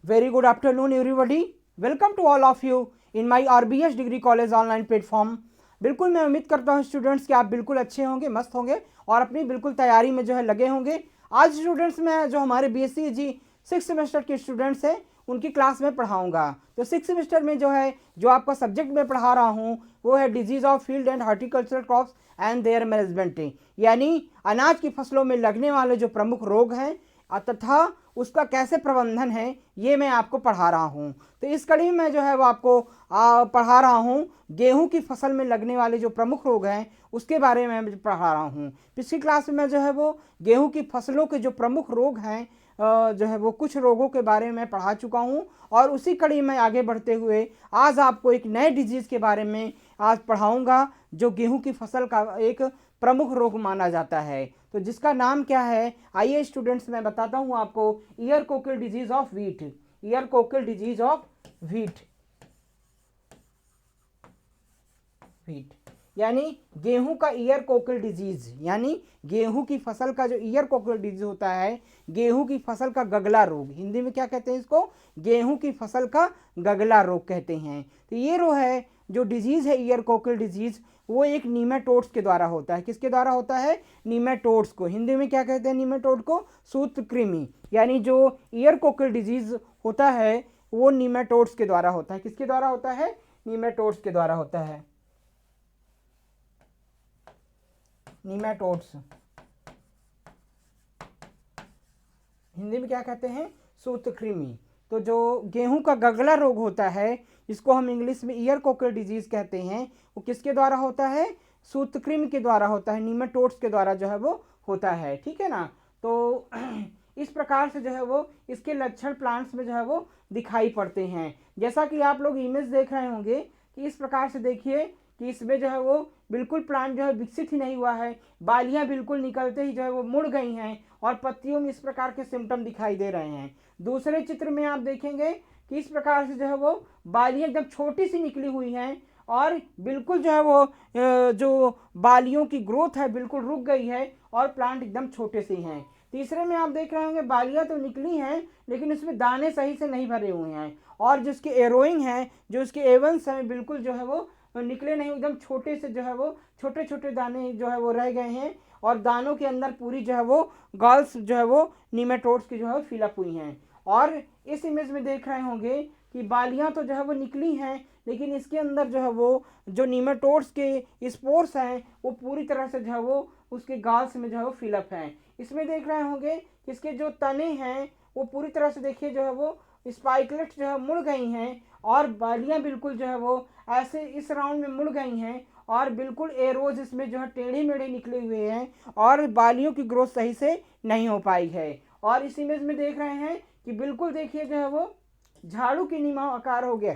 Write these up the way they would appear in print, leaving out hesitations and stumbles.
Very good afternoon, everybody. Welcome to all of you in my RBS degree college online platform. बिल्कुल मैं उम्मीद करता हूँ students कि आप बिल्कुल अच्छे होंगे, मस्त होंगे और अपनी बिल्कुल तैयारी में जो है लगे होंगे। आज स्टूडेंट्स मैं जो हमारे BSc जी 6th सेमेस्टर के स्टूडेंट्स हैं उनकी क्लास में पढ़ाऊँगा। तो 6th सेमेस्टर में जो है जो आपका सब्जेक्ट मैं पढ़ा रहा हूँ वो है diseases of field and horticultural crops and their management, यानी अनाज की फसलों में लगने वाले जो प्रमुख रोग हैं तथा उसका कैसे प्रबंधन है ये मैं आपको पढ़ा रहा हूँ। तो इस कड़ी में जो है वो आपको पढ़ा रहा हूँ गेहूं की फसल में लगने वाले जो प्रमुख रोग हैं उसके बारे में मैं पढ़ा रहा हूँ। पिछली क्लास में जो है वो गेहूं की फसलों के जो प्रमुख रोग हैं जो है वो कुछ रोगों के बारे में पढ़ा चुका हूँ और उसी कड़ी में आगे बढ़ते हुए आज आपको एक नए डिजीज़ के बारे में आज पढ़ाऊँगा जो गेहूं की फसल का एक प्रमुख रोग माना जाता है। तो जिसका नाम क्या है आइए स्टूडेंट्स मैं बताता हूँ आपको। Year Kokil disease of wheat, year Kokil disease of wheat, wheat यानी गेहूं का ईयर कोकिल डिजीज, यानी गेहूं की फसल का जो ईयर कोकिल डिजीज होता है, गेहूं की फसल का गगला रोग, हिंदी में क्या कहते हैं इसको, गेहूं की फसल का गगला रोग कहते हैं। तो ये रोग है जो डिजीज है ईयर कोकिल डिजीज वो एक नीमेटोड्स के द्वारा होता है। किसके द्वारा होता है? नीमेटोड्स को। हिंदी में क्या कहते हैं नीमेटोड को? सूत्रकृमि। यानी जो ईयर कोकिल डिजीज होता है वो नीमेटोड्स के द्वारा होता है। किसके द्वारा होता है? नीमेटोड्स के द्वारा होता है। नीमेटोड्स हिंदी में क्या कहते हैं? सूत्रकृमि। तो जो गेहूं का गगला रोग होता है इसको हम इंग्लिश में ईयर कोकिल डिजीज कहते हैं, वो किसके द्वारा होता है? सूत्रकृमि के द्वारा होता है, नीमेटोड्स के द्वारा जो है वो होता है। ठीक है ना। तो इस प्रकार से जो है वो इसके लक्षण प्लांट्स में जो है वो दिखाई पड़ते हैं। जैसा कि आप लोग इमेज देख रहे होंगे कि इस प्रकार से देखिए कि इसमें जो है वो बिल्कुल प्लांट जो है विकसित ही नहीं हुआ है, बालियां बिल्कुल निकलते ही जो है वो मुड़ गई हैं और पत्तियों में इस प्रकार के सिम्टम दिखाई दे रहे हैं। दूसरे चित्र में आप देखेंगे कि इस प्रकार से जो है वो बालियां एकदम छोटी सी निकली हुई हैं और बिल्कुल जो है वो जो बालियों की ग्रोथ है बिल्कुल रुक गई है और प्लांट एकदम छोटे से हैं। तीसरे में आप देख रहे होंगे बालियां तो निकली हैं लेकिन उसमें दाने सही से नहीं भरे हुए हैं और जिसके एरोइंग हैं, जो इसके एवंस हैं, बिल्कुल जो है वो निकले नहीं, एकदम छोटे से जो है वो छोटे छोटे दाने जो है वो रह गए हैं और दानों के अंदर पूरी जो है वो गॉल्स जो है वो नीमेटोड्स की जो है फिलअप हुई हैं। और इस इमेज में देख रहे होंगे कि बालियां तो जो है वो निकली हैं लेकिन इसके अंदर जो है वो जो नीमेटोड्स के स्पोर्स हैं वो पूरी तरह से जो है वो उसके गॉल्स में जो है वो फिलअप हैं। इसमें देख रहे होंगे कि इसके जो तने हैं वो पूरी तरह से देखिए जो है वो स्पाइकलेट्स जो है मुड़ गई हैं और बालियां बिल्कुल जो है वो ऐसे इस राउंड में मुड़ गई हैं और बिल्कुल एरोज इसमें जो है टेढ़े मेढ़े निकले हुए हैं और बालियों की ग्रोथ सही से नहीं हो पाई है। और इस इमेज में देख रहे हैं कि बिल्कुल देखिए जो है वो झाड़ू की नीमा आकार हो गया,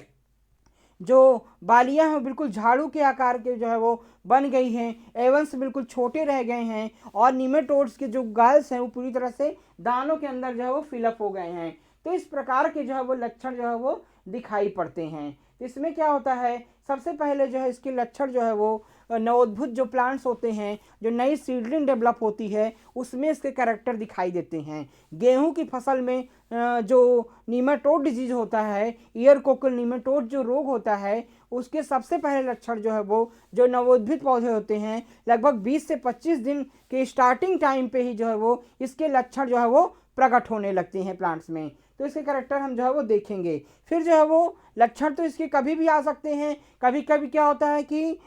जो बालियां हैं बिल्कुल झाड़ू के आकार के जो है वो बन गई हैं, एवंस बिल्कुल छोटे रह गए हैं और नीमेटोड्स के जो गाल्स हैं वो पूरी तरह से दानों के अंदर जो है वो फिलअप हो गए हैं। तो इस प्रकार के जो है वो लक्षण जो है वो दिखाई पड़ते हैं। तो इसमें क्या होता है, सबसे पहले जो है इसके लक्षण जो है वो नवोद्भूत जो प्लांट्स होते हैं, जो नई सीडलिंग डेवलप होती है उसमें इसके कैरेक्टर दिखाई देते हैं। गेहूं की फसल में जो नीमेटोड डिजीज होता है, ईयर कोकिल नीमेटोड जो रोग होता है, उसके सबसे पहले लक्षण जो है वो जो नवोद्भित पौधे होते हैं लगभग 20 से 25 दिन के स्टार्टिंग टाइम पे ही जो है वो इसके लक्षण जो है वो प्रकट होने लगते हैं प्लांट्स में। तो इसके कैरेक्टर हम जो है वो देखेंगे। फिर जो है वो लक्षण तो इसके कभी भी आ सकते हैं, कभी कभी क्या होता है कि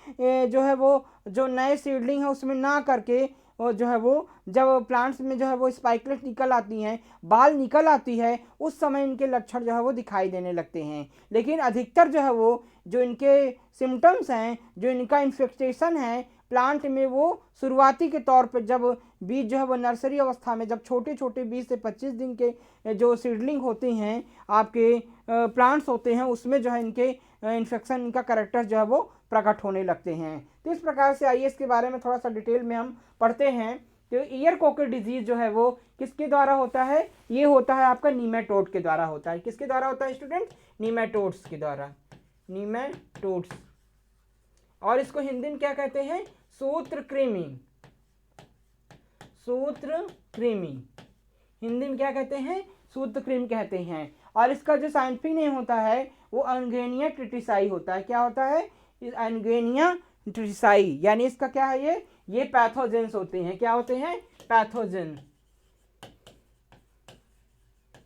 जो है वो जो नए सीडलिंग है उसमें ना करके वो जो है वो जब प्लांट्स में जो है वो स्पाइकलेट निकल आती हैं, बाल निकल आती है, उस समय इनके लक्षण जो है वो दिखाई देने लगते हैं। लेकिन अधिकतर जो है वो जो इनके सिम्टम्स हैं, जो इनका इन्फेक्टेशन है प्लांट में, वो शुरुआती के तौर पर जब बीज जो है वो नर्सरी अवस्था में जब छोटे छोटे 20 से 25 दिन के जो सीडलिंग होते हैं आपके प्लांट्स होते हैं उसमें जो है इनके इन्फेक्शन, इनका कैरेक्टर जो है वो प्रकट होने लगते हैं। तो इस प्रकार से आइए इसके बारे में थोड़ा सा डिटेल में हम पढ़ते हैं। तो ईयर कोकिल डिजीज जो है वो किसके द्वारा होता है? ये होता है आपका नीमेटोड के द्वारा होता है। किसके द्वारा होता है स्टूडेंट? नीमेटोड्स के द्वारा, नीमेटोड्स। और इसको हिंदी में क्या कहते हैं? सूत्रकृमि, सूत्रकृमि। हिंदी में क्या कहते हैं? सूत्रकृमि कहते हैं। और इसका जो साइंटिफिक नेम होता है वो एंगेनिया ट्रिटिसाई होता है। क्या होता है? एंगेनिया ट्रिटिसाई, यानी इसका क्या है, ये पैथोजेंस होते हैं। क्या होते हैं? पैथोजन।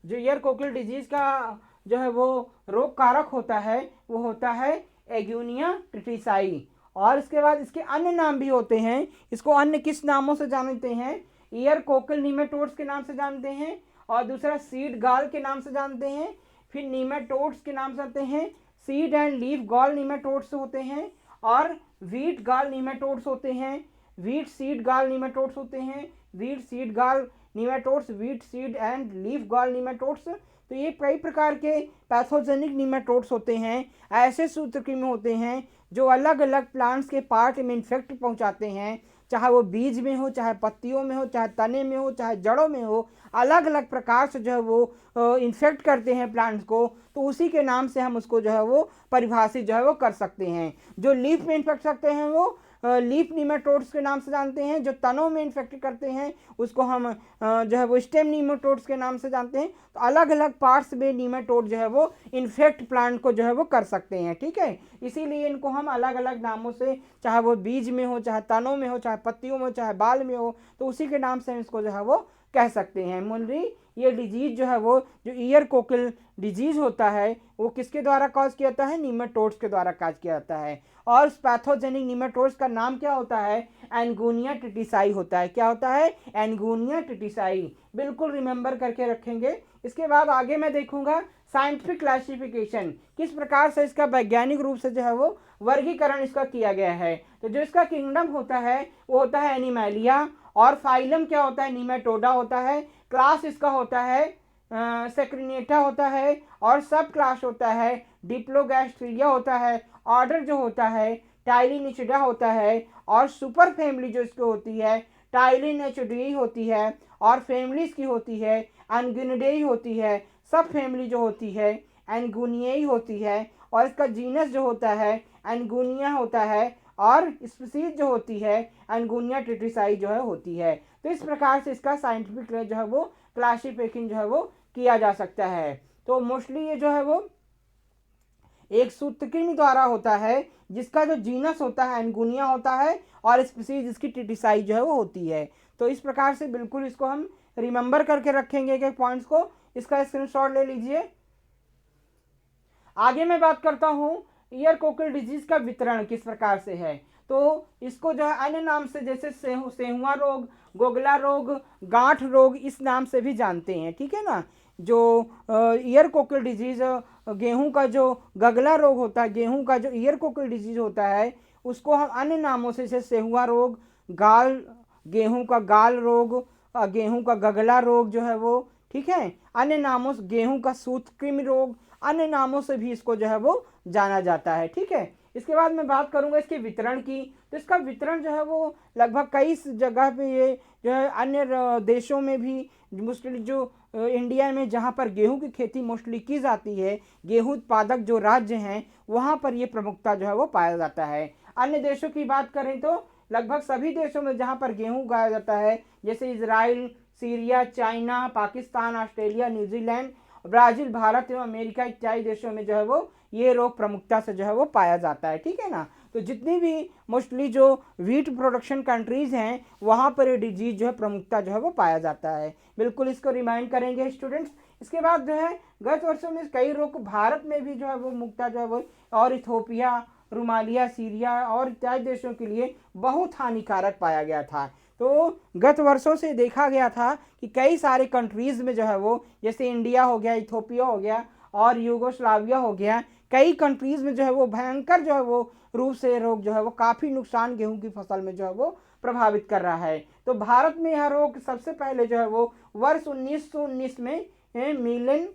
जो ईयर कोकिल डिजीज का जो है वो रोग कारक होता है वो होता है एगुनिया ट्रिटिसाई। और इसके बाद इसके अन्य नाम भी होते हैं। इसको अन्य किस नामों से जानते हैं? ईयर कोकिल नीमेटोड्स के नाम से जानते हैं, और दूसरा सीड गाल के नाम से जानते हैं, फिर नीमेटोड्स के नाम से जानते हैं, सीड एंड लीफ गॉल नीमेटोड्स होते हैं, और वीट गाल नीमेटोड्स होते हैं, वीट सीड गाल नीमेटोड्स होते हैं, wheat seed gall nematodes, wheat seed and leaf gall nematodes. तो ये कई प्रकार के पैथोजेनिक नीमेटोड्स होते हैं, ऐसे सूत्रकृमि होते हैं जो अलग अलग प्लांट्स के पार्ट में इन्फेक्ट पहुंचाते हैं, चाहे वो बीज में हो, चाहे पत्तियों में हो, चाहे तने में हो, चाहे जड़ों में हो, अलग अलग प्रकार से जो है वो इन्फेक्ट करते हैं प्लांट्स को। तो उसी के नाम से हम उसको जो है वो परिभाषित जो है वो कर सकते हैं। जो लीफ में इन्फेक्ट करते हैं वो लीफ नीमेटोड्स के नाम से जानते हैं, जो तनों में इन्फेक्ट करते हैं उसको हम जो है वो स्टेम नीमेटोड्स के नाम से जानते हैं। तो अलग अलग पार्ट्स में नीमेटोड जो है वो इन्फेक्ट प्लांट को जो है वो कर सकते हैं, ठीक है। इसीलिए इनको हम अलग अलग नामों से, चाहे वो बीज में हो, चाहे तनों में हो, चाहे पत्तियों में हो, चाहे बाल में हो, तो उसी के नाम से हम इसको जो है वो कह सकते हैं। मुनरी, ये डिजीज जो है वो जो ईयर कोकिल डिजीज होता है वो किसके द्वारा कॉज किया जाता है? नीमेटोड्स के द्वारा कॉज किया जाता है। और उस पैथोजेनिक नीमेटोड्स का नाम क्या होता है? एंगोनिया ट्रिटिसाई होता है। क्या होता है? एंगोनिया ट्रिटिसाई। बिल्कुल रिमेंबर करके रखेंगे। इसके बाद आगे मैं देखूंगा साइंटिफिक क्लासिफिकेशन, किस प्रकार से इसका वैज्ञानिक रूप से जो है वो वर्गीकरण इसका किया गया है। तो जो इसका किंगडम होता है वो होता है एनिमैलिया, और फाइलम क्या होता है? नीमेटोडा होता है। क्लास इसका होता है सेक्रिनेटा होता है, और सब क्लास होता है डिप्लोगैस्ट्रिया होता है। ऑर्डर जो होता है टाइलिनिचिडा होता है, और सुपर फैमिली जो इसकी होती है टाइलिनेचिडी होती है, और फैमिलीज की होती है एंगुनिडेई होती है, सब फैमिली जो होती है एंगुनियाई होती है, और इसका जीनस जो होता है एंगुनिया होता है, और स्पीसीज जो होती है एंगुनिया ट्रिटिसाई जो है होती है। तो इस प्रकार से इसका साइंटिफिक जो है वो क्लासिफिकेशन जो है वो किया जा सकता है। तो मोस्टली ये जो है वो एक सूत्रकृमि द्वारा होता है जिसका जो जीनस होता है एंगुनिया होता है, और स्पीसीज इसकी ट्रिटिसाई जो है वो होती है। तो इस प्रकार से बिल्कुल इसको हम रिमेंबर करके रखेंगे एक एक पॉइंट्स को। इसका स्क्रीनशॉट ले लीजिए। आगे मैं बात करता हूँ ईयर कोकिल डिजीज का वितरण किस प्रकार से है। तो इसको जो है अन्य नाम से, जैसे सेहुआ रोग, गोगला रोग, गांठ रोग, इस नाम से भी जानते हैं, ठीक है ना। जो ईयर कोकिल डिजीज गेहूं का जो गगला रोग होता है, गेहूं का जो ईयर कोकिल डिजीज होता है उसको हम अन्य नामों से, जैसे सेहुआ रोग, गाल, गेहूं का गाल रोग, गेहूं का गगला रोग जो है वो, ठीक है, अन्य नामों से गेहूं का सूत्रकृमि रोग, अन्य नामों से भी इसको जो है वो जाना जाता है, ठीक है। इसके बाद मैं बात करूंगा इसके वितरण की। तो इसका वितरण जो है वो लगभग कई जगह पे ये जो है अन्य देशों में भी, मोस्टली जो इंडिया में जहाँ पर गेहूं की खेती मोस्टली की जाती है, गेहूं उत्पादक जो राज्य हैं वहाँ पर ये प्रमुखता जो है वो पाया जाता है। अन्य देशों की बात करें तो लगभग सभी देशों में जहाँ पर गेहूं उगाया जाता है, जैसे Israel, Syria, China, Pakistan, Australia, New Zealand, Brazil, Bharat एवं अमेरिका इत्यादि देशों में जो है वो ये रोग प्रमुखता से जो है वो पाया जाता है, ठीक है ना। तो जितनी भी मोस्टली जो वीट प्रोडक्शन कंट्रीज हैं वहाँ पर ये डिजीज जो है प्रमुखता जो है वो पाया जाता है। बिल्कुल इसको रिमाइंड करेंगे स्टूडेंट्स। इसके बाद जो है गत वर्षों में कई रोग भारत में भी जो है वो मुक्ता जो है वो, और इथोपिया, रोमालिया, सीरिया और इत्यादि देशों के लिए बहुत हानिकारक पाया गया था। तो गत वर्षों से देखा गया था कि कई सारे कंट्रीज़ में जो है वो, जैसे इंडिया हो गया, इथोपिया हो गया और यूगोस्लाविया हो गया, कई कंट्रीज़ में जो है वो भयंकर जो है वो रूप से रोग जो है वो काफ़ी नुकसान गेहूं की फसल में जो है वो प्रभावित कर रहा है। तो भारत में यह रोग सबसे पहले जो है वो वर्ष 1919 में मिलन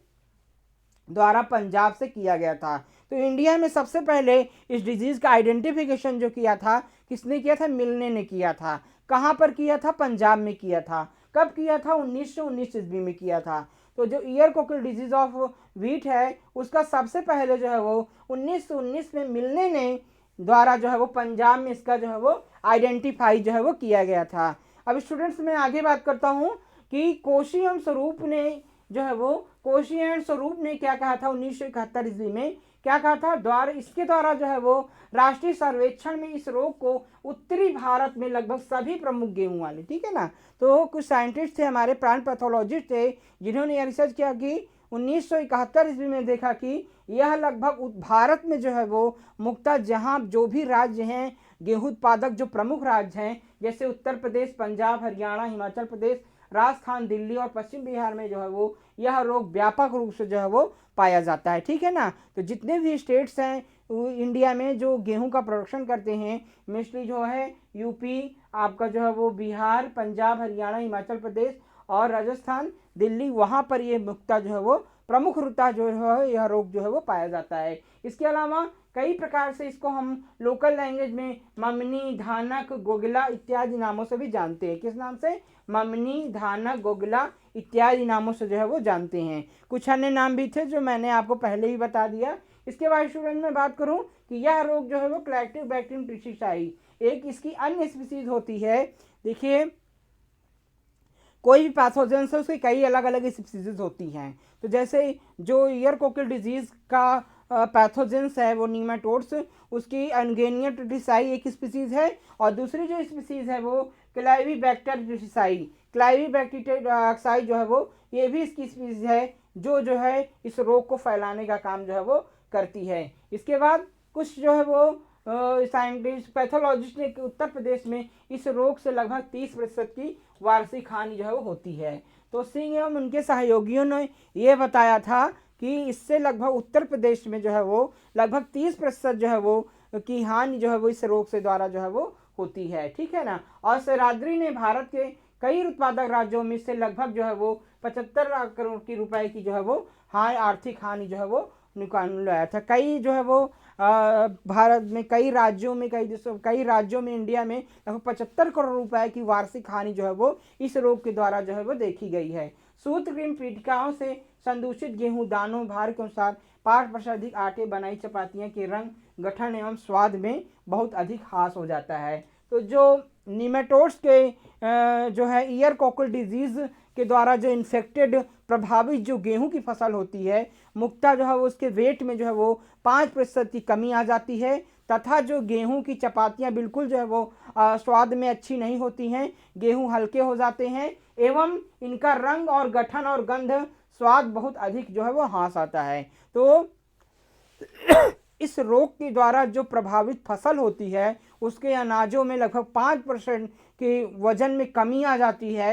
द्वारा पंजाब से किया गया था। तो इंडिया में सबसे पहले इस डिजीज़ का आइडेंटिफिकेशन जो किया था किसने किया था? मिलने ने किया था। कहाँ पर किया था? पंजाब में किया था। कब किया था? 1919 ईस्वी में किया था। तो जो year Kokil disease of wheat है उसका सबसे पहले जो है वो 1919 में मिलने ने द्वारा जो है वो पंजाब में इसका जो है वो आइडेंटिफाई जो है वो किया गया था। अब स्टूडेंट्स मैं आगे बात करता हूँ कि कोशी एवं स्वरूप ने जो है वो कोशी एंड स्वरूप ने क्या कहा था 1971 ईस्वी में, क्या कहा था, इसके द्वारा जो है वो राष्ट्रीय सर्वेक्षण में इस रोग को उत्तरी भारत में लगभग सभी प्रमुख गेहूं वाले, ठीक है ना, तो कुछ साइंटिस्ट थे हमारे प्लांट पैथोलॉजिस्ट थे जिन्होंने यह रिसर्च किया कि 1971 ईस्वी में देखा कि यह लगभग भारत में जो है वो मुख्यतः जहां जो भी राज्य हैं गेहूं उत्पादक जो प्रमुख राज्य हैं जैसे उत्तर प्रदेश, पंजाब, हरियाणा, हिमाचल प्रदेश, राजस्थान, दिल्ली और पश्चिम बिहार में जो है वो यह रोग व्यापक रूप से जो है वो पाया जाता है, ठीक है ना। तो जितने भी स्टेट्स हैं इंडिया में जो गेहूं का प्रोडक्शन करते हैं, मोस्टली जो है यूपी, आपका जो है वो बिहार, पंजाब, हरियाणा, हिमाचल प्रदेश और राजस्थान, दिल्ली, वहाँ पर ये मुख्यतः जो है वो प्रमुख रूपता जो है यह रोग जो है वो पाया जाता है। इसके अलावा कई प्रकार से इसको हम लोकल लैंग्वेज में ममनी, धानक, गोगला इत्यादि नामों से भी जानते हैं। किस नाम से? ममनी, धानक, गोगला इत्यादि नामों से जो है वो जानते हैं। कुछ अन्य नाम भी थे जो मैंने आपको पहले ही बता दिया। इसके बाद स्टूडेंट में बात करूं कि यह रोग जो है वो क्लैक्टोबैक्टीरियम ट्रिचिसाई एक इसकी अन्य स्पीसीज होती है। देखिए कोई भी पैथोजन से उसकी कई अलग अलग स्पीसीज होती हैं। तो जैसे जो ईयर कोकिल डिजीज का पैथोजेंस है वो नीमाटोड्स, उसकी एंगेनिया ट्रिटिसाई एक स्पीसीज है और दूसरी जो स्पीसीज है वो क्लाइवीबैक्टर ट्रिटिसाई, क्लाइवीबैक्टीरियाक्साई जो है वो ये भी इसकी स्पीसीज है जो है इस रोग को फैलाने का काम जो है वो करती है। इसके बाद कुछ जो है वो साइंटिस्ट पैथोलॉजिस्ट ने उत्तर प्रदेश में इस रोग से लगभग 30% की वार्षिक हानि जो है वो होती है। तो सिंह एवं उनके सहयोगियों ने ये बताया था कि इससे लगभग उत्तर प्रदेश में जो है वो लगभग 30% जो है वो की हानि जो है वो इस रोग से द्वारा जो है वो होती है, ठीक है ना। और सराद्री ने भारत के कई उत्पादक राज्यों में से लगभग जो है वो 75 करोड़ की रुपए की जो है वो आर्थिक हानि जो है वो निकाल लाया था। कई जो है वो भारत में कई राज्यों में इंडिया में लगभग 75 करोड़ रुपए की वार्षिक हानि जो है वो इस रोग के द्वारा जो है वो देखी गई है। सूत्रकृमि पीठिकाओं से संदूषित गेहूं दानों भार के अनुसार 5% अधिक आटे बनाई चपातियां के रंग, गठन एवं स्वाद में बहुत अधिक ह्रास हो जाता है। तो जो नीमेटोड्स के जो है ईयर कोकिल डिजीज के द्वारा जो इन्फेक्टेड प्रभावित जो गेहूं की फसल होती है मुख्यतः जो है वो उसके वेट में जो है वो 5% की कमी आ जाती है तथा जो गेहूं की चपातियां बिल्कुल जो है वो स्वाद में अच्छी नहीं होती हैं, गेहूं हल्के हो जाते हैं एवं इनका रंग और गठन और गंध स्वाद बहुत अधिक जो है वो ह्रास आता है। तो इस रोग के द्वारा जो प्रभावित फसल होती है उसके अनाजों में लगभग 5% के वजन में कमी आ जाती है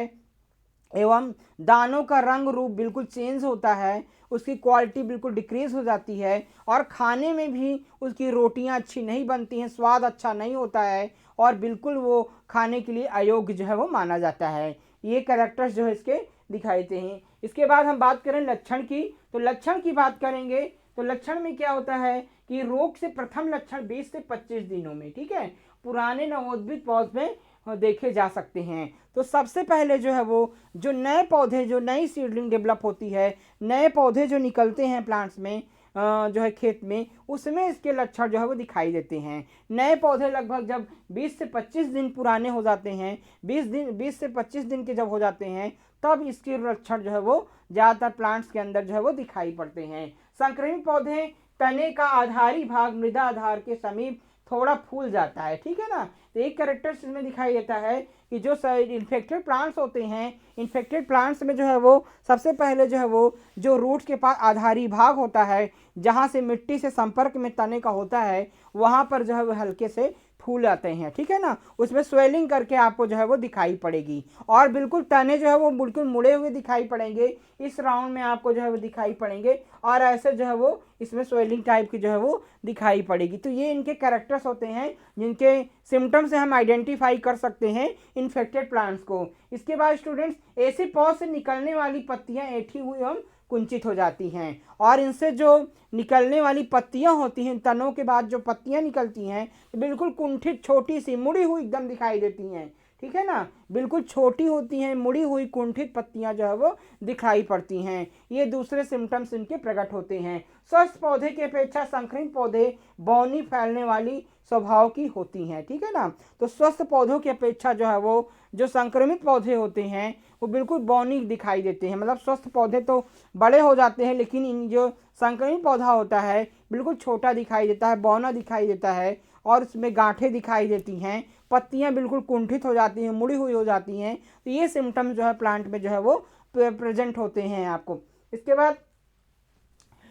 एवं दानों का रंग रूप बिल्कुल चेंज होता है, उसकी क्वालिटी बिल्कुल डिक्रीज हो जाती है और खाने में भी उसकी रोटियां अच्छी नहीं बनती हैं, स्वाद अच्छा नहीं होता है और बिल्कुल वो खाने के लिए अयोग्य जो है वो माना जाता है। ये कैरेक्टर्स जो है इसके दिखाई देते हैं। इसके बाद हम बात करें लक्षण की, तो लक्षण की बात करेंगे तो लक्षण में क्या होता है कि रोग से प्रथम लक्षण 20 से 25 दिनों में, ठीक है, पुराने नवोद्भिद पौधे में देखे जा सकते हैं। तो सबसे पहले जो है वो जो नए पौधे जो नई सीडलिंग डेवलप होती है, नए पौधे जो निकलते हैं प्लांट्स में जो है खेत में, उसमें इसके लक्षण जो है वो दिखाई देते हैं। नए पौधे लगभग जब 20 से 25 दिन पुराने हो जाते हैं, 20 से 25 दिन के जब हो जाते हैं तब इसके लक्षण जो है वो ज़्यादातर प्लांट्स के अंदर जो है वो दिखाई पड़ते हैं। संक्रमित पौधे तने का आधारी भाग मृदा आधार के समीप थोड़ा फूल जाता है, ठीक है ना। तो एक कैरेक्टर इसमें दिखाई देता है कि जो इन्फेक्टेड प्लांट्स होते हैं, इन्फेक्टेड प्लांट्स में जो है वो सबसे पहले जो है वो जो रूट के पास आधारी भाग होता है जहाँ से मिट्टी से संपर्क में तने का होता है वहाँ पर जो है वो हल्के से फूल आते हैं, ठीक है ना, उसमें स्वेलिंग करके आपको जो है वो दिखाई पड़ेगी और बिल्कुल तने जो है वो बिल्कुल मुड़े हुए दिखाई पड़ेंगे, इस राउंड में आपको जो है वो दिखाई पड़ेंगे और ऐसे जो है वो इसमें स्वेलिंग टाइप की जो है वो दिखाई पड़ेगी। तो ये इनके कैरेक्टर्स होते हैं जिनके सिम्टम्स से हम आइडेंटिफाई कर सकते हैं इन्फेक्टेड प्लांट्स को। इसके बाद स्टूडेंट्स ऐसे पौध से निकलने वाली पत्तियां ऐठी हुई एवं कुंचित हो जाती हैं और इनसे जो निकलने वाली पत्तियां होती हैं, तनों के बाद जो पत्तियां निकलती हैं बिल्कुल कुंठित, छोटी सी, मुड़ी हुई एकदम दिखाई देती हैं, ठीक है ना, बिल्कुल छोटी होती हैं, मुड़ी हुई कुंठित पत्तियां जो है वो दिखाई पड़ती हैं। ये दूसरे सिम्टम्स इनके प्रकट होते हैं। स्वस्थ पौधे की अपेक्षा संक्रमित पौधे बौनी फैलने वाली स्वभाव की होती हैं। ठीक है ना, तो स्वस्थ पौधों की अपेक्षा जो है वो जो संक्रमित पौधे होते हैं वो बिल्कुल बौनी दिखाई देते हैं। मतलब स्वस्थ पौधे तो बड़े हो जाते हैं, लेकिन इन जो संक्रमित पौधा होता है बिल्कुल छोटा दिखाई देता है, बौना दिखाई देता है, और उसमें गांठें दिखाई देती हैं, पत्तियां बिल्कुल कुंठित हो जाती हैं, मुड़ी हुई हो जाती हैं। तो ये सिम्टम्स जो है प्लांट में जो है वो प्रेजेंट होते हैं आपको। इसके बाद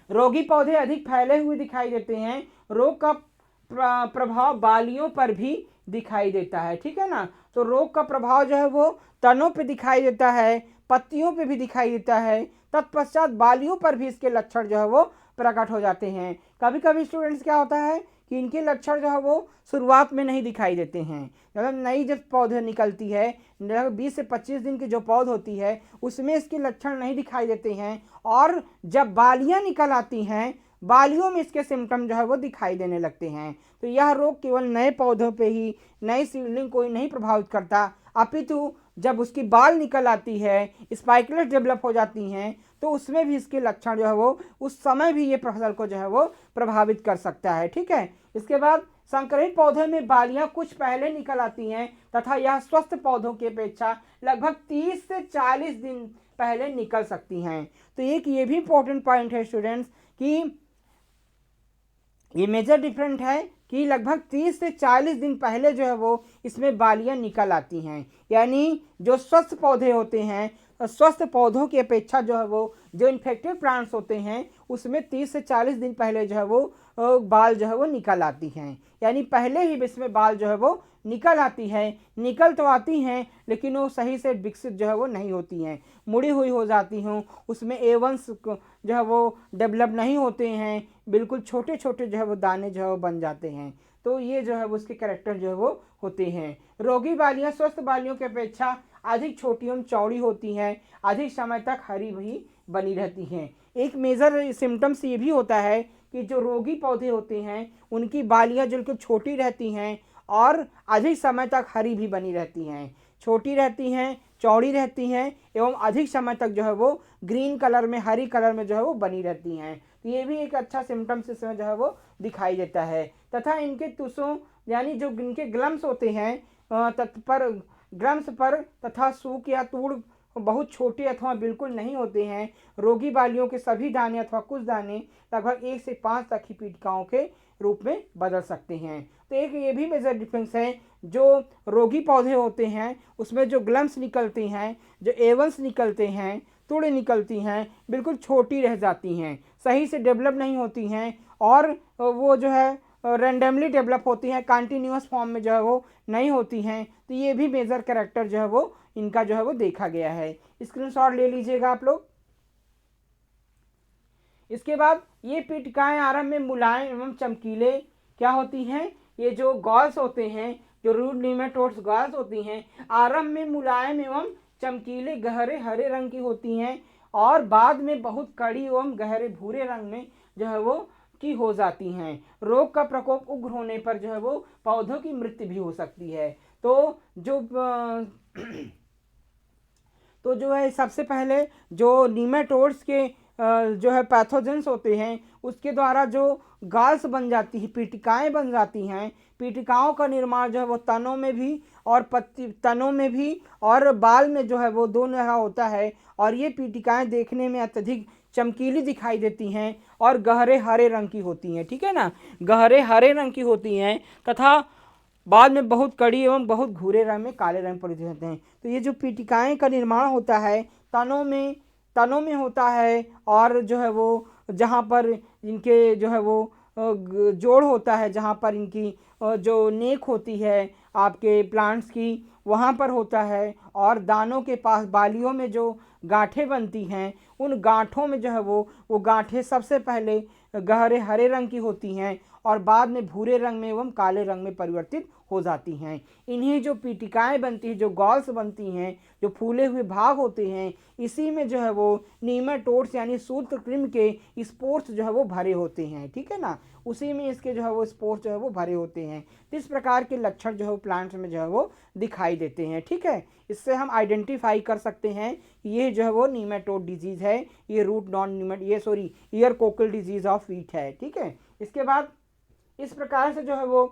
रोगी पौधे अधिक फैले हुए दिखाई देते हैं। रोग का प्रभाव बालियों पर भी दिखाई देता है। ठीक है ना, तो रोग का प्रभाव जो है वो तनों पे दिखाई देता है, पत्तियों पे भी दिखाई देता है, तत्पश्चात बालियों पर भी इसके लक्षण जो है वो प्रकट हो जाते हैं। कभी कभी स्टूडेंट्स क्या होता है कि इनके लक्षण जो है वो शुरुआत में नहीं दिखाई देते हैं। मतलब नई जब पौधे निकलती है, 20 से 25 दिन की जो पौध होती है उसमें इसके लक्षण नहीं दिखाई देते हैं, और जब बालियां निकल आती हैं बालियों में इसके सिम्टम जो है वो दिखाई देने लगते हैं। तो यह रोग केवल नए पौधों पे ही, नई सीडलिंग को ही नहीं प्रभावित करता, अपितु जब उसकी बाल निकल आती है, स्पाइकलेट डेवलप हो जाती हैं, तो उसमें भी इसके लक्षण जो है वो उस समय भी ये फसल को जो है वो प्रभावित कर सकता है। ठीक है, इसके बाद संक्रमित पौधे में बालियां कुछ पहले निकल आती हैं तथा यह स्वस्थ पौधों की अपेक्षा लगभग 30 से 40 दिन पहले निकल सकती हैं। तो एक ये भी इंपॉर्टेंट पॉइंट है स्टूडेंट्स कि ये मेजर डिफरेंट है कि लगभग 30 से 40 दिन पहले जो है वो इसमें बालियां निकल आती हैं। यानी जो स्वस्थ पौधे होते हैं, स्वस्थ पौधों की अपेक्षा जो है वो जो इन्फेक्टेड प्लांट्स होते हैं उसमें 30 से 40 दिन पहले जो है वो बाल जो है वो निकल आती हैं। यानी पहले ही इसमें बाल जो है वो निकल आती है, निकल तो आती हैं लेकिन वो सही से विकसित जो है वो नहीं होती हैं, मुड़ी हुई हो जाती हूँ, उसमें एवंस जो है वो डेवलप नहीं होते हैं, बिल्कुल छोटे छोटे जो है वो दाने जो है वो बन जाते हैं। तो ये जो है वो उसके कैरेक्टर जो है वो होते हैं। रोगी बालियां स्वस्थ बालियों की अपेक्षा अधिक छोटी एवं चौड़ी होती हैं, अधिक समय तक हरी भरी बनी रहती हैं। एक मेजर सिम्टम्स ये भी होता है कि जो रोगी पौधे होते हैं उनकी बालियां बिल्कुल छोटी रहती हैं और अधिक समय तक हरी भी बनी रहती हैं, छोटी रहती हैं, चौड़ी रहती हैं एवं अधिक समय तक जो है वो ग्रीन कलर में, हरी कलर में जो है वो बनी रहती हैं। तो ये भी एक अच्छा सिम्टम्स इसमें जो है वो दिखाई देता है। तथा इनके तुसों यानी जो इनके ग्लम्स होते हैं तत्पर ग्लम्स पर तथा सूख या तूड़ बहुत छोटे अथवा बिल्कुल नहीं होते हैं। रोगी बालियों के सभी दाने अथवा कुछ दाने लगभग 1 से 5 तक ही पीटिकाओं के रूप में बदल सकते हैं। तो एक ये भी मेजर डिफरेंस है, जो रोगी पौधे होते हैं उसमें जो ग्लम्स निकलती हैं, जो एवंस निकलते हैं, तुड़े निकलती हैं, बिल्कुल छोटी रह जाती हैं, सही से डेवलप नहीं होती हैं, और वो जो है रैंडमली डेवलप होती हैं, कंटिन्यूअस फॉर्म में जो है वो नहीं होती हैं। तो ये भी मेजर कैरेक्टर जो है वो इनका जो है वो देखा गया है। स्क्रीनशॉट ले लीजिएगा आप लोग। इसके बाद ये पीटिकाएं आरंभ में मुलायम एवं चमकीले क्या होती हैं, ये जो गॉल्स होते हैं, जो रूट नीमेटोड्स गॉल्स होती हैं, आरंभ में मुलायम एवं चमकीले गहरे हरे रंग की होती हैं और बाद में बहुत कड़ी एवं गहरे भूरे रंग में जो है वो की हो जाती हैं। रोग का प्रकोप उग्र होने पर जो है वो पौधों की मृत्यु भी हो सकती है। तो जो है सबसे पहले जो नीमेटोड्स के जो है पैथोजेंस होते हैं उसके द्वारा जो गाल्स बन जाती है, पीटिकाएं बन जाती हैं, पीटिकाओं का निर्माण जो है वो तनों में भी और तनों में भी और बाल में जो है वो दोनों जगह होता है, और ये पीटिकाएं देखने में अत्यधिक चमकीली दिखाई देती हैं और गहरे हरे रंग की होती हैं। ठीक है ना, गहरे हरे रंग की होती हैं तथा बाद में बहुत कड़ी एवं बहुत भूरे रंग में काले रंग पर रहते हैं। तो ये जो पीटिकाएं का निर्माण होता है तनों में होता है, और जो है वो जहाँ पर इनके जो है वो जोड़ होता है, जहाँ पर इनकी जो नेक होती है आपके प्लांट्स की वहाँ पर होता है, और दानों के पास बालियों में जो गांठें बनती हैं उन गांठों में जो है वो गांठें सबसे पहले गहरे हरे रंग की होती हैं और बाद में भूरे रंग में एवं काले रंग में परिवर्तित हो जाती हैं। इन्हीं जो पीटिकाएं बनती हैं, जो गॉल्स बनती हैं, जो फूले हुए भाग होते हैं, इसी में जो है वो नीमाटोड्स यानी सूत्रकृमि के स्पोर्स जो है वो भरे होते हैं। ठीक है ना, उसी में इसके जो है वो स्पोर्स जो है वो भरे होते हैं। तो इस प्रकार के लक्षण जो है प्लांट्स में जो है वो दिखाई देते हैं। ठीक है, इससे हम आइडेंटिफाई कर सकते हैं कि ये जो है वो नीमाटोड डिजीज है, ये रूट नॉन नीमेट ये sorry year Kokalla disease of wheat है। ठीक है, इसके बाद इस प्रकार से जो है वो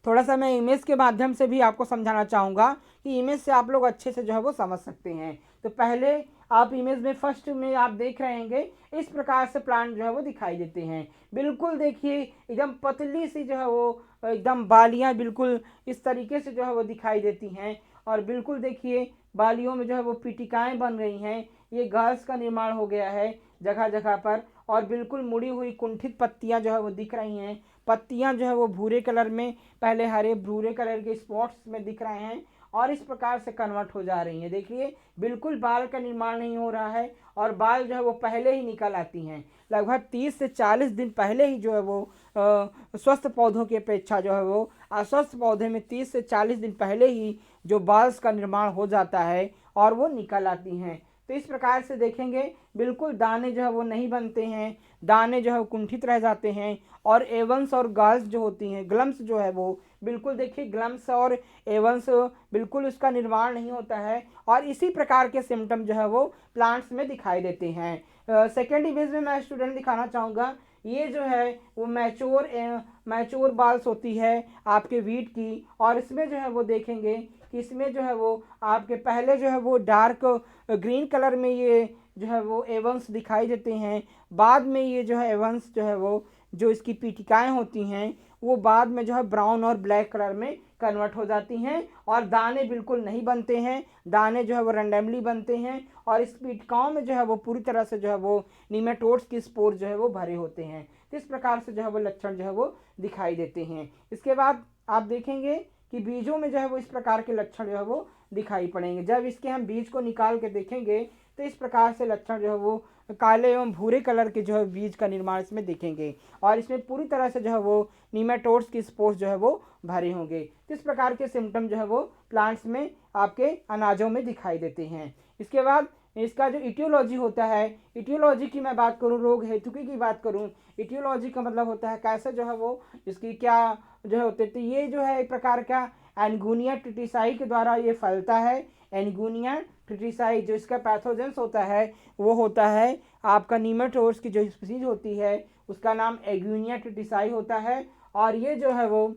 थोड़ा सा मैं इमेज के माध्यम से भी आपको समझाना चाहूँगा कि इमेज से आप लोग अच्छे से जो है वो समझ सकते हैं। तो पहले आप इमेज में फर्स्ट में आप देख रहे होंगे इस प्रकार से प्लांट जो है वो दिखाई देते हैं। बिल्कुल देखिए एकदम पतली सी जो है वो एकदम बालियाँ बिल्कुल इस तरीके से जो है वो दिखाई देती हैं और बिल्कुल देखिए बालियों में जो है वो पीटिकाएँ बन रही हैं। ये घास का निर्माण हो गया है जगह जगह पर और बिल्कुल मुड़ी हुई कुंठित पत्तियां जो है वो दिख रही हैं। पत्तियां जो है वो भूरे कलर में, पहले हरे भूरे कलर के स्पॉट्स में दिख रहे हैं और इस प्रकार से कन्वर्ट हो जा रही हैं। देखिए बिल्कुल बाल का निर्माण नहीं हो रहा है और बाल जो है वो पहले ही निकल आती हैं। लगभग 30 से 40 दिन पहले ही जो है वो स्वस्थ पौधों की अपेक्षा जो है वो अस्वस्थ पौधे में 30 से 40 दिन पहले ही जो बाल्स का निर्माण हो जाता है और वो निकल आती हैं। तो इस प्रकार से देखेंगे बिल्कुल दाने जो है वो नहीं बनते हैं, दाने जो है कुंठित रह जाते हैं और एवंस और गाल्स जो होती हैं, ग्लम्स जो है वो बिल्कुल देखिए ग्लम्स और एवंस बिल्कुल उसका निर्माण नहीं होता है और इसी प्रकार के सिम्टम जो है वो प्लांट्स में दिखाई देते हैं। सेकेंड इमेज में मैं स्टूडेंट दिखाना चाहूँगा, ये जो है वो मैच्योर बाल्स होती है आपके वीट की और इसमें जो है वो देखेंगे कि इसमें जो है वो आपके पहले जो है वो डार्क ग्रीन कलर में ये जो है वो एवंस दिखाई देते हैं। बाद में ये जो है एवंस जो है वो जो इसकी पीटिकाएं होती हैं वो बाद में जो है ब्राउन और ब्लैक कलर में कन्वर्ट हो जाती हैं और दाने बिल्कुल नहीं बनते हैं, दाने जो है वो रैंडमली बनते हैं और इस पीटिकाओं में जो है वो पूरी तरह से जो है वो नीमाटोड्स की स्पोर जो है वो भरे होते हैं। तो इस प्रकार से जो है वो लक्षण जो है वो दिखाई देते हैं। इसके बाद आप देखेंगे कि बीजों में जो है वो इस प्रकार के लक्षण जो है वो दिखाई पड़ेंगे। जब इसके हम बीज को निकाल के देखेंगे तो इस प्रकार से लक्षण जो है वो काले एवं भूरे कलर के जो है बीज का निर्माण इसमें देखेंगे और इसमें पूरी तरह से जो है वो नीमाटोड्स की स्पोर्स जो है वो भरे होंगे। तो इस प्रकार के सिम्टम जो है वो प्लांट्स में आपके अनाजों में दिखाई देते हैं। इसके बाद इसका जो इटियोलॉजी होता है, इटियोलॉजी की मैं बात करूँ, रोग हेतुकी की बात करूँ, इटियोलॉजी का मतलब होता है कैसे जो है वो इसकी क्या जो है होते, तो ये जो है एक प्रकार का एनगुनिया ट्रिटिसाई के द्वारा ये फैलता है। एनगुनिया ट्रिटिसाई जो इसका पैथोजेंस होता है वो होता है आपका नीमाटोड्स की जो स्पीसीज होती है उसका नाम एगुनिया ट्रिटिसाई होता है और ये जो है वो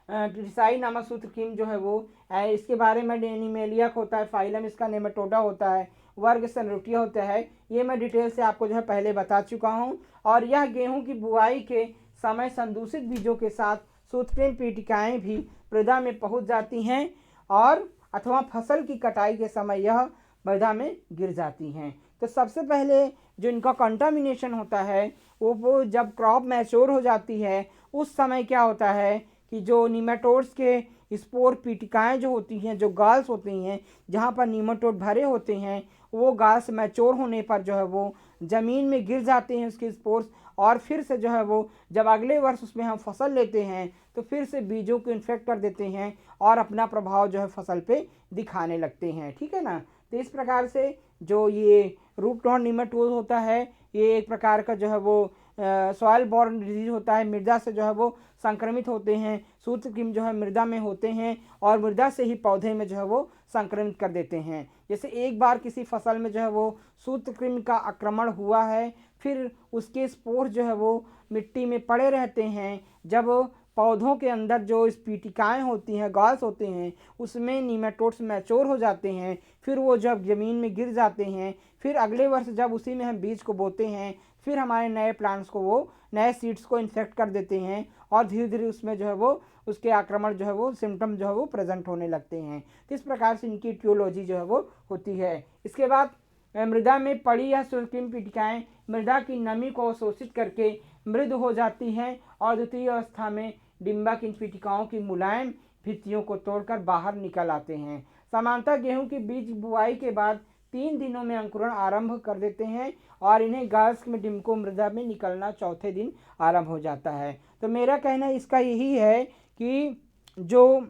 ट्रिटिसाई नामक सूत्रकीम जो है वो इसके बारे में एनिमेलिया होता है, फाइलम इसका नेमाटोडा होता है, वर्ग सनरुटिया होता है। ये मैं डिटेल से आपको जो है पहले बता चुका हूँ और यह गेहूं की बुआई के समय संदूषित बीजों के साथ सूत्रकृमि पीटिकाएँ भी मृदा में पहुँच जाती हैं और अथवा फसल की कटाई के समय यह मृदा में गिर जाती हैं। तो सबसे पहले जो इनका कंटामिनेशन होता है वो जब क्रॉप मैच्योर हो जाती है उस समय क्या होता है कि जो नीमाटोड्स के स्पोर पीटिकाएँ जो होती हैं, जो गाल्स होती हैं जहाँ पर नीमाटोड भरे होते हैं, वो गाल्स मैच्योर होने पर जो है वो ज़मीन में गिर जाते हैं उसके स्पोर्स और फिर से जो है वो जब अगले वर्ष उसमें हम फसल लेते हैं तो फिर से बीजों को इन्फेक्ट कर देते हैं और अपना प्रभाव जो है फसल पे दिखाने लगते हैं। ठीक है ना, तो इस प्रकार से जो ये रूट नॉन नीमाटोड होता है ये एक प्रकार का जो है वो सॉइल बॉर्न डिजीज होता है, मृदा से जो है वो संक्रमित होते हैं। सूत्रकृमि जो है मृदा में होते हैं और मृदा से ही पौधे में जो है वो संक्रमित कर देते हैं। जैसे एक बार किसी फसल में जो है वो सूत्रकृमि का आक्रमण हुआ है, फिर उसके स्पोर जो है वो मिट्टी में पड़े रहते हैं। जब पौधों के अंदर जो पीटिकाएँ होती हैं, गाल्स होते हैं, उसमें नीमाटोड्स मैच्योर हो जाते हैं, फिर वो जब ज़मीन में गिर जाते हैं, फिर अगले वर्ष जब उसी में हम बीज को बोते हैं, फिर हमारे नए प्लांट्स को वो नए सीड्स को इन्फेक्ट कर देते हैं और धीरे धीरे उसमें जो है वो उसके आक्रमण जो है वो सिम्टम जो है वो प्रेजेंट होने लगते हैं। तो इस प्रकार से इनकी इटियोलॉजी जो है वो होती है। इसके बाद मृदा में पड़ी यह सूत्रकृमि पीटिकाएँ मृदा की नमी को अवशोषित करके मृद हो जाती हैं और द्वितीय अवस्था में डिम्बक इन पीटिकाओं की मुलायम भित्तियों को तोड़कर बाहर निकल आते हैं। सामान्यतः गेहूं की बीज बुआई के बाद 3 दिनों में अंकुरण आरंभ कर देते हैं और इन्हें गर्ल्स में डिम्को मृदा में निकलना चौथे दिन आरंभ हो जाता है। तो मेरा कहना इसका यही है कि जो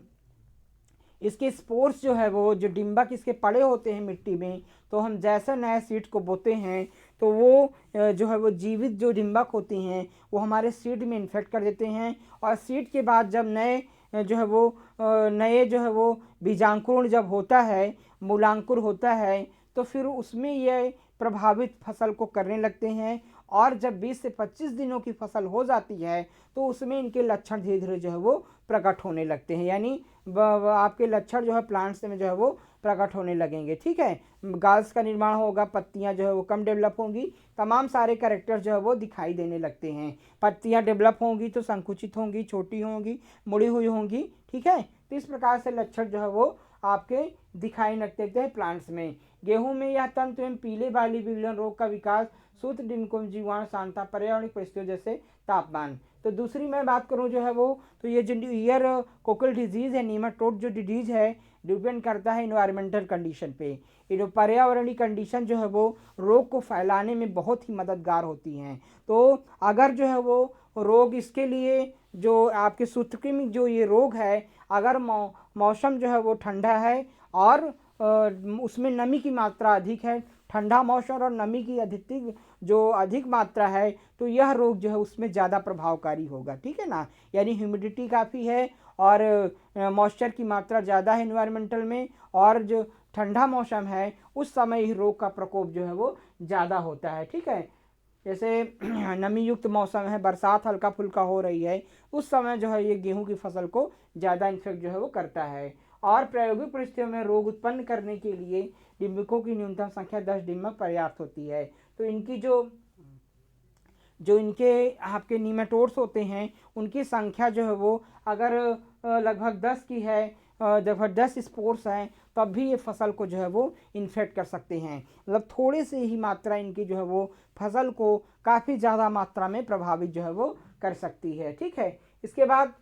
इसके स्पोर्स जो है वो जो डिम्बक इसके पड़े होते हैं मिट्टी में, तो हम जैसा नया सीड को बोते हैं तो वो जो है वो जीवित जो डिम्बक होती हैं वो हमारे सीड में इन्फेक्ट कर देते हैं और सीड के बाद जब नए जो है वो नए जो है वो बीजांकुरण जब होता है, मूलांकुर होता है, तो फिर उसमें ये प्रभावित फसल को करने लगते हैं और जब 20 से 25 दिनों की फसल हो जाती है तो उसमें इनके लक्षण धीरे धीरे जो है वो प्रकट होने लगते हैं, यानी आपके लक्षण जो है प्लांट्स में जो है वो प्रकट होने लगेंगे। ठीक है, गाल्स का निर्माण होगा, पत्तियां जो है वो कम डेवलप होंगी, तमाम सारे कैरेक्टर जो है वो दिखाई देने लगते हैं। पत्तियां डेवलप होंगी तो संकुचित होंगी, छोटी होंगी, मुड़ी हुई होंगी। ठीक है, तो इस प्रकार से लक्षण जो है वो आपके दिखाई लगते हैं प्लांट्स में। गेहूं में यह तंतु एवं पीले बाली विघलन रोग का विकास सूत्र डिम्को जीवाणु सांता पर्यावरणिक परिस्थितियों जैसे तापमान। तो दूसरी मैं बात करूं जो है वो, तो ये जो ईयर कोकल डिजीज है, नीमाटोड जो डिजीज है, डिपेंड करता है इन्वायरमेंटल कंडीशन पे। ये पर्यावरणीय कंडीशन जो है वो रोग को फैलाने में बहुत ही मददगार होती हैं। तो अगर जो है वो रोग इसके लिए जो आपके सूत्रकृमि जो ये रोग है, अगर मौसम जो है वो ठंडा है और उसमें नमी की मात्रा अधिक है, ठंडा मौसम और नमी की अधिक मात्रा है, तो यह रोग जो है उसमें ज़्यादा प्रभावकारी होगा। ठीक है ना, यानी ह्यूमिडिटी काफ़ी है और मॉइस्चर की मात्रा ज़्यादा है इन्वायरमेंटल में, और जो ठंडा मौसम है उस समय ही रोग का प्रकोप जो है वो ज़्यादा होता है। ठीक है, जैसे नमी युक्त मौसम है, बरसात हल्का फुल्का हो रही है, उस समय जो है ये गेहूं की फसल को ज़्यादा इन्फेक्ट जो है वो करता है। और प्रायोगिक परिस्थितियों में रोग उत्पन्न करने के लिए डिम्बकों की न्यूनतम संख्या 10 डिम्बक पर्याप्त होती है। तो इनकी जो इनके आपके नीमाटोड्स होते हैं उनकी संख्या जो है वो अगर लगभग 10 की है, लगभग 10 स्पोर्स हैं, तब भी ये फसल को जो है वो इन्फेक्ट कर सकते हैं। मतलब थोड़े से ही मात्रा इनकी जो है वो फसल को काफ़ी ज़्यादा मात्रा में प्रभावित जो है वो कर सकती है। ठीक है, इसके बाद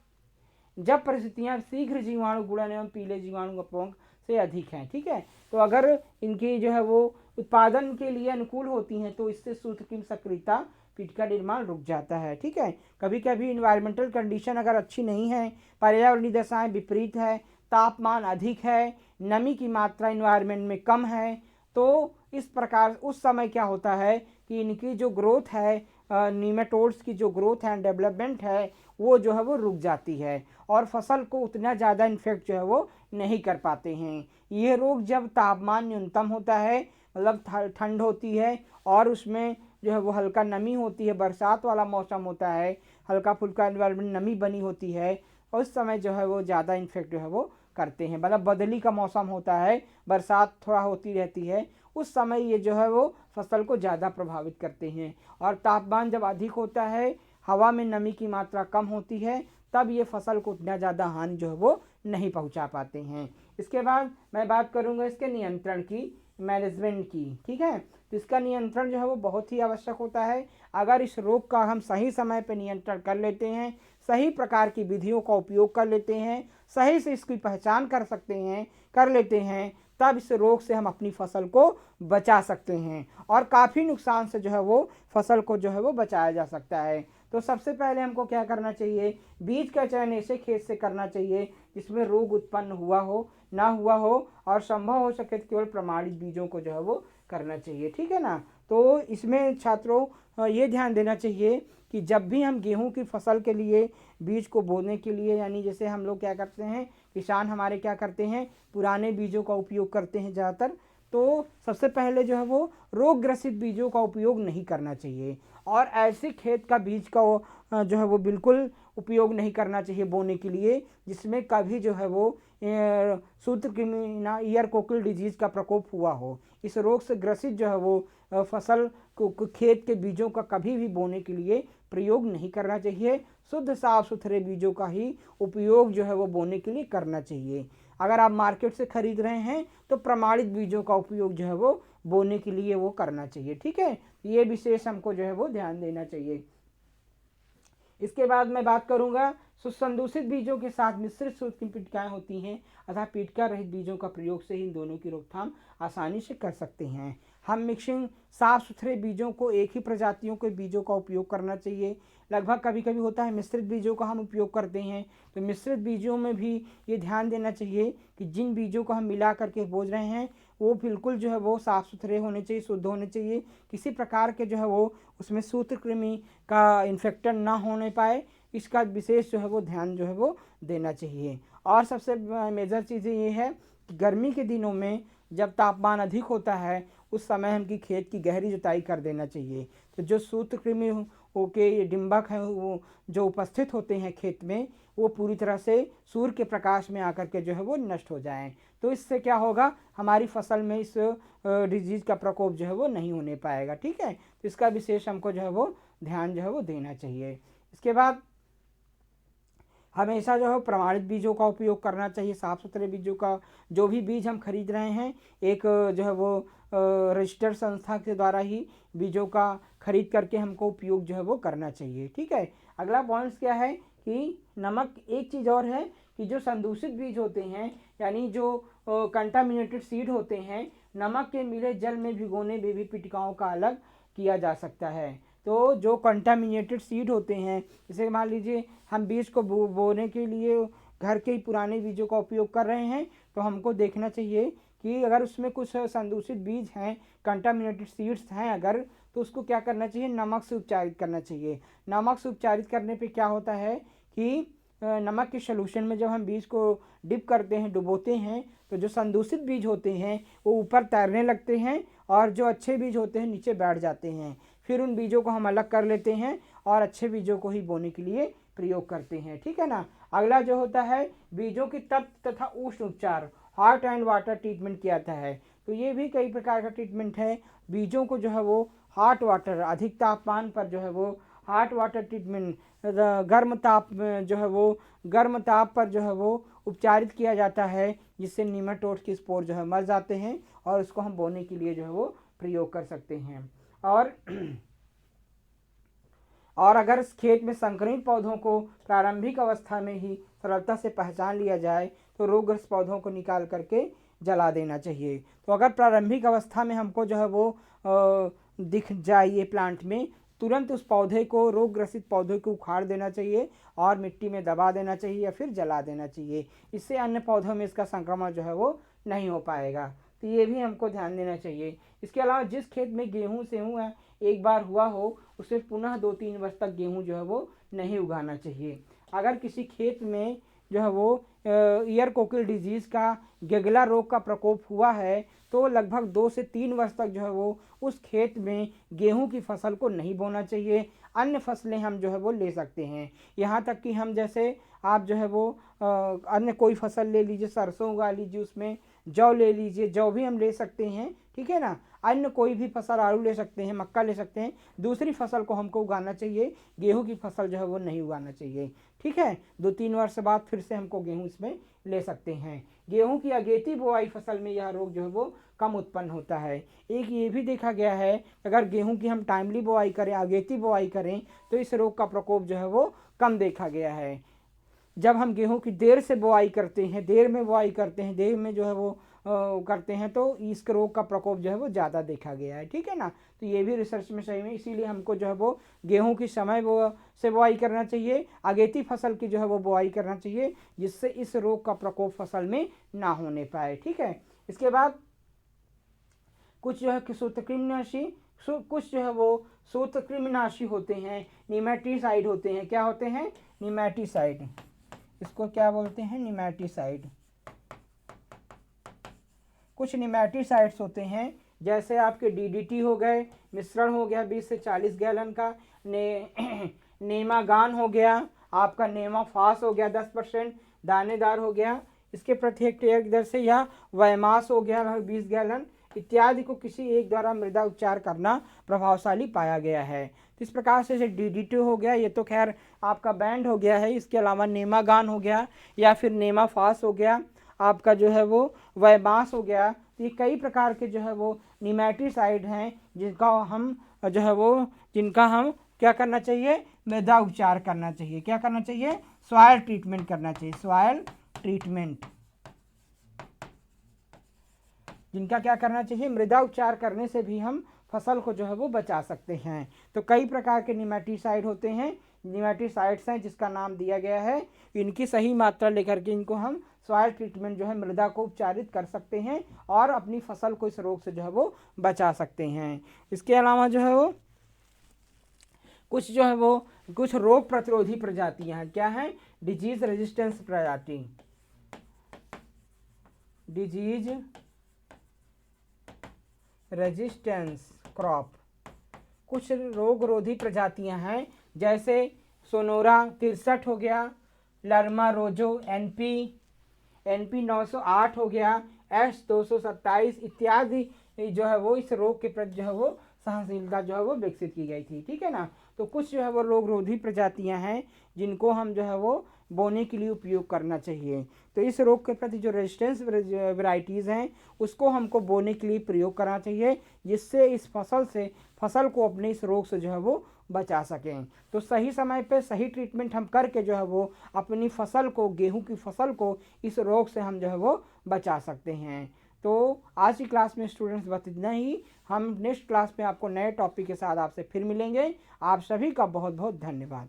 जब परिस्थितियां शीघ्र जीवाणु गुणन एवं पीले जीवाणु अपवांग से अधिक हैं, ठीक है, तो अगर इनकी जो है वो उत्पादन के लिए अनुकूल होती हैं तो इससे सूत्रकृमि सक्रियता पीट का निर्माण रुक जाता है। ठीक है, कभी कभी इन्वायरमेंटल कंडीशन अगर अच्छी नहीं है, पर्यावरणीय दशाएं विपरीत है, तापमान अधिक है, नमी की मात्रा इन्वायरमेंट में कम है, तो इस प्रकार उस समय क्या होता है कि इनकी जो ग्रोथ है, नीमाटोड्स की जो ग्रोथ है, डेवलपमेंट है, वो जो है वो रुक जाती है और फसल को उतना ज़्यादा इन्फेक्ट जो है वो नहीं कर पाते हैं। ये रोग जब तापमान न्यूनतम होता है, मतलब ठंड होती है और उसमें जो है वो हल्का नमी होती है, बरसात वाला मौसम होता है, हल्का फुल्का इन्वायरमेंट नमी बनी होती है, और उस समय जो है वो ज़्यादा इन्फेक्ट जो है वो करते हैं। मतलब बदली का मौसम होता है, बरसात थोड़ा होती रहती है, उस समय ये जो है वो फसल को ज़्यादा प्रभावित करते हैं। और तापमान जब अधिक होता है, हवा में नमी की मात्रा कम होती है, तब ये फसल को उतना ज़्यादा हानि जो है वो नहीं पहुंचा पाते हैं। इसके बाद मैं बात करूंगा इसके नियंत्रण की, मैनेजमेंट की। ठीक है, तो इसका नियंत्रण जो है वो बहुत ही आवश्यक होता है। अगर इस रोग का हम सही समय पर नियंत्रण कर लेते हैं, सही प्रकार की विधियों का उपयोग कर लेते हैं, सही से इसकी पहचान कर लेते हैं, तब इस रोग से हम अपनी फसल को बचा सकते हैं और काफ़ी नुकसान से जो है वो फसल को जो है वो बचाया जा सकता है। तो सबसे पहले हमको क्या करना चाहिए, बीज का चयन ऐसे खेत से करना चाहिए जिसमें रोग उत्पन्न हुआ हो और संभव हो सके तो केवल प्रमाणित बीजों को जो है वो करना चाहिए। ठीक है ना, तो इसमें छात्रों ये ध्यान देना चाहिए कि जब भी हम गेहूं की फसल के लिए बीज को बोने के लिए, यानी जैसे हम लोग क्या करते हैं, किसान हमारे क्या करते हैं, पुराने बीजों का उपयोग करते हैं ज़्यादातर, तो सबसे पहले जो है वो रोग ग्रसित बीजों का उपयोग नहीं करना चाहिए और ऐसे खेत का बीज का जो है वो बिल्कुल उपयोग नहीं करना चाहिए बोने के लिए जिसमें कभी जो है वो सूत्रकृमि ईयर कोकिल डिजीज़ का प्रकोप हुआ हो। इस रोग से ग्रसित जो है वो फसल को खेत के बीजों का कभी भी बोने के लिए प्रयोग नहीं करना चाहिए। शुद्ध साफ सुथरे बीजों का ही उपयोग जो है वो बोने के लिए करना चाहिए। अगर आप मार्केट से खरीद रहे हैं तो प्रमाणित बीजों का उपयोग जो है वो बोने के लिए वो करना चाहिए। ठीक है, ये विशेष हमको जो है वो ध्यान देना चाहिए। इसके बाद मैं बात करूंगा संदूषित बीजों के साथ मिश्रित सूत्रकृमि पीटिकाएं होती हैं अतः पीटिका रहित बीजों का प्रयोग से ही इन दोनों की रोकथाम आसानी से कर सकते हैं। हम मिक्सिंग साफ सुथरे बीजों को एक ही प्रजातियों के बीजों का उपयोग करना चाहिए। लगभग कभी कभी होता है मिश्रित बीजों का हम उपयोग करते हैं, तो मिश्रित बीजों में भी ये ध्यान देना चाहिए कि जिन बीजों को हम मिला करके बोझ रहे हैं वो बिल्कुल जो है वो साफ़ सुथरे होने चाहिए, शुद्ध होने चाहिए, किसी प्रकार के जो है वो उसमें सूत्रकृमि का इन्फेक्शन ना होने पाए, इसका विशेष जो है वो ध्यान जो है वो देना चाहिए। और सबसे मेजर चीज़ें ये है कि गर्मी के दिनों में जब तापमान अधिक होता है उस समय हमकी खेत की गहरी जुताई कर देना चाहिए। तो जो सूत्रकृमि होके ये डिंबक हैं वो जो उपस्थित होते हैं खेत में वो पूरी तरह से सूर्य के प्रकाश में आकर के जो है वो नष्ट हो जाएं। तो इससे क्या होगा, हमारी फसल में इस डिजीज़ का प्रकोप जो है वो नहीं होने पाएगा। ठीक है, तो इसका विशेष हमको जो है वो ध्यान जो है वो देना चाहिए। इसके बाद हमेशा जो है प्रमाणित बीजों का उपयोग करना चाहिए। साफ़ सुथरे बीजों का जो भी बीज हम खरीद रहे हैं एक जो है वो रजिस्टर्ड संस्था के द्वारा ही बीजों का खरीद करके हमको उपयोग जो है वो करना चाहिए। ठीक है, अगला पॉइंट्स क्या है कि नमक, एक चीज़ और है कि जो संदूषित बीज होते हैं यानी जो कंटामिनेटेड सीड होते हैं, नमक के मिले जल में भिगोने में भी पीटिकाओं का अलग किया जा सकता है। तो जो कंटामिनेटेड सीड होते हैं, जैसे मान लीजिए हम बीज को बोने के लिए घर के ही पुराने बीजों का उपयोग कर रहे हैं, तो हमको देखना चाहिए कि अगर उसमें कुछ संदूषित बीज हैं, कंटामिनेटेड सीड्स हैं अगर, तो उसको क्या करना चाहिए, नमक से उपचारित करना चाहिए। नमक से उपचारित करने पे क्या होता है कि नमक के सोल्यूशन में जब हम बीज को डिप करते हैं, डुबोते हैं, तो जो संदूषित बीज होते हैं वो ऊपर तैरने लगते हैं और जो अच्छे बीज होते हैं नीचे बैठ जाते हैं। फिर उन बीजों को हम अलग कर लेते हैं और अच्छे बीजों को ही बोने के लिए प्रयोग करते हैं। ठीक है ना। अगला जो होता है बीजों की तप्त तथा उष्ण उपचार, हॉट एंड वाटर ट्रीटमेंट किया जाता है। तो ये भी कई प्रकार का ट्रीटमेंट है। बीजों को जो है वो हॉट वाटर, अधिक तापमान पर जो है वो हॉट वाटर ट्रीटमेंट, गर्म ताप जो है वो गर्म ताप पर जो है वो उपचारित किया जाता है, जिससे नीमाटोड के स्पोर जो है मर जाते हैं और उसको हम बोने के लिए जो है वो प्रयोग कर सकते हैं। और अगर इस खेत में संक्रमित पौधों को प्रारंभिक अवस्था में ही सरलता से पहचान लिया जाए तो रोगग्रस्त पौधों को निकाल करके जला देना चाहिए। तो अगर प्रारंभिक अवस्था में हमको जो है वो दिख जाए ये प्लांट में, तुरंत उस पौधे को, रोग ग्रसित पौधे को उखाड़ देना चाहिए और मिट्टी में दबा देना चाहिए या फिर जला देना चाहिए। इससे अन्य पौधों में इसका संक्रमण जो है वो नहीं हो पाएगा। तो ये भी हमको ध्यान देना चाहिए। इसके अलावा जिस खेत में गेहूँ सेहूँ एक बार हुआ हो उसे पुनः 2-3 वर्ष तक गेहूँ जो है वो नहीं उगाना चाहिए। अगर किसी खेत में जो है वो ईयर कोकिल डिजीज़ का, गगला रोग का प्रकोप हुआ है तो लगभग 2 से 3 वर्ष तक जो है वो उस खेत में गेहूं की फसल को नहीं बोना चाहिए। अन्य फसलें हम जो है वो ले सकते हैं। यहाँ तक कि हम जैसे आप जो है वो अन्य कोई फसल ले लीजिए, सरसों उगा लीजिए, उसमें जौ ले लीजिए, जौ भी हम ले सकते हैं। ठीक है ना। अन्य कोई भी फसल, आलू ले सकते हैं, मक्का ले सकते हैं, दूसरी फसल को हमको उगाना चाहिए। गेहूं की फसल जो है वो नहीं उगाना चाहिए। ठीक है। 2-3 वर्ष बाद फिर से हमको गेहूं इसमें ले सकते हैं। गेहूं की अगेती बुआई फसल में यह रोग जो है वो कम उत्पन्न होता है। एक ये भी देखा गया है अगर गेहूं की हम टाइमली बुआई करें, अगेती बुआई करें, तो इस रोग का प्रकोप जो है वो कम देखा गया है। जब हम गेहूं की देर से बुआई करते हैं, देर में बुआई करते हैं, देर में जो है वो करते हैं, तो इस रोग का प्रकोप जो है वो ज़्यादा देखा गया है। ठीक है ना। तो ये भी रिसर्च में सही में, इसीलिए हमको जो है वो गेहूं की समय से बुआई करना चाहिए, अगेती फसल की जो है वो बुआई करना चाहिए, जिससे इस रोग का प्रकोप फसल में ना होने पाए। ठीक है। इसके बाद कुछ जो है सूत्रकृमिनाशी, कुछ जो है वो सूत्रकृमिनाशी होते हैं, निमेटीसाइड होते हैं। क्या होते हैं? निमेटीसाइड। इसको क्या बोलते हैं? निमेटीसाइड। कुछ निमेटीसाइड्स होते हैं जैसे आपके डीडीटी हो गए, मिश्रण हो गया 20 से 40 गैलन का, नेमागान हो गया, आपका नेमाफास हो गया 10% दानेदार हो गया, इसके प्रति हेक्टेयर दर से, या वैमास हो गया 20 गैलन इत्यादि को किसी एक द्वारा मृदा उपचार करना प्रभावशाली पाया गया है। तो इस प्रकार से डीडीटी हो गया, ये तो खैर आपका बैंड हो गया है। इसके अलावा नेमागान हो गया या फिर नेमाफास हो गया, आपका जो है वो वैमास हो गया। ये कई प्रकार के जो है वो निमेटीसाइड हैं जिनका हम क्या करना चाहिए, मृदा उपचार करना चाहिए। क्या करना चाहिए, सॉयल ट्रीटमेंट करना चाहिए, सॉयल ट्रीटमेंट। जिनका क्या करना चाहिए, मृदा उपचार करने से भी हम फसल को जो है वो बचा सकते हैं। तो कई प्रकार के निमेटिसाइड होते हैं, निमेटिसाइड्स हैं जिसका नाम दिया गया है। इनकी सही मात्रा लेकर के इनको हम सॉयल ट्रीटमेंट जो है मृदा को उपचारित कर सकते हैं और अपनी फसल को इस रोग से जो है वो बचा सकते हैं। इसके अलावा जो है वो कुछ जो है वो कुछ रोग प्रतिरोधी प्रजातियां हैं। क्या है, डिजीज रेजिस्टेंस प्रजाति, डिजीज रेजिस्टेंस क्रॉप। कुछ रोग रोधी प्रजातियां हैं जैसे सोनोरा 63 हो गया, लर्मा रोजो एनपी 908 हो गया, एस 227 इत्यादि जो है वो इस रोग के प्रति जो है वो सहनशीलता जो है वो विकसित की गई थी। ठीक है ना। तो कुछ जो है वो रोग रोधी प्रजातियां हैं जिनको हम जो है वो बोने के लिए उपयोग करना चाहिए। तो इस रोग के प्रति जो रेजिस्टेंस वैरायटीज़ हैं उसको हमको बोने के लिए प्रयोग करना चाहिए, जिससे इस फसल को अपने इस रोग से जो है वो बचा सकें। तो सही समय पे सही ट्रीटमेंट हम करके जो है वो अपनी फसल को, गेहूं की फसल को इस रोग से हम जो है वो बचा सकते हैं। तो आज की क्लास में स्टूडेंट्स बस इतना ही। हम नेक्स्ट क्लास में आपको नए टॉपिक के साथ आपसे फिर मिलेंगे। आप सभी का बहुत बहुत धन्यवाद।